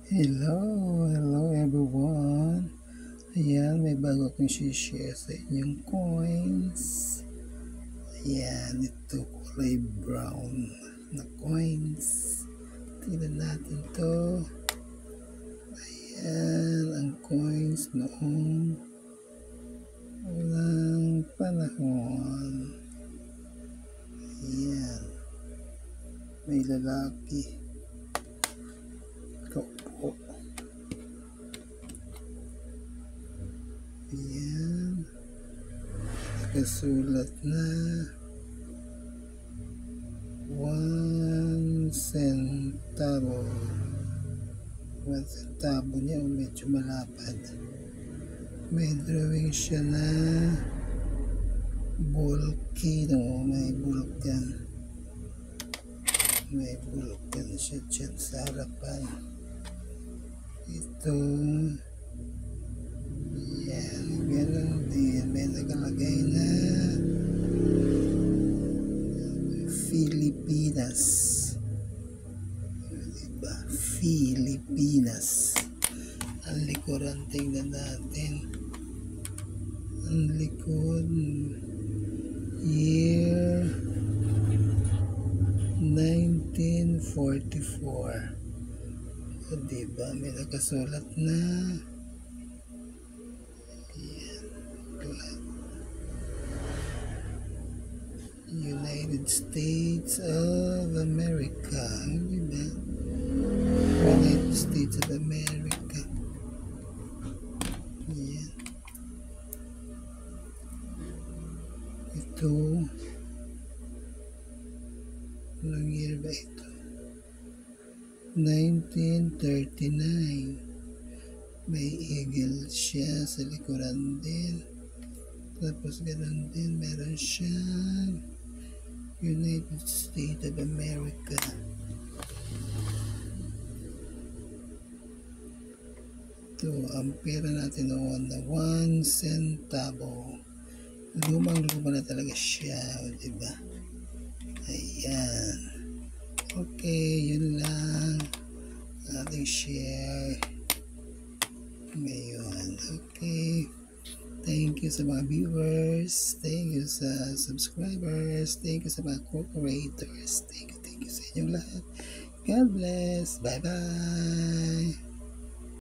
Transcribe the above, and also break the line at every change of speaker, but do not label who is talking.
Hello everyone. Ayan, may bago akong share sa inyong coins. Ayan, ito kulay brown na coins. Tingnan natin to. Ayan, ang coins noong unang panahon. Ayan, may lalaki. Kaupo. Ayan, nakasulat na 1 centavo. 1 centavo niya medyo malapad. May drawing siya na volcano, may bulkan. May bulkan siya dyan sa harapan. Ito, yan, ganun din. May nakalagay na Pilipinas. Diba? Pilipinas. Ang likuran, tingnan natin. Ang likod, year 1944. O diba, may nakasulat na United States of America. Diba? United States of America. Ayan. Ito, anong year ba ito? 1939. May eagle siya sa likuran din. Tapos ganoon din, meron siyang United States of America. Ito, ang pera natin noon na 1 centavo. Lumang-luma na talaga siya, diba? Ayan. Okay, yun lang ating share ngayon. Okay. Thank you sa mga viewers. Thank you sa subscribers. Thank you sa mga co-creators. Thank you sa inyong lahat. God bless. Bye-bye.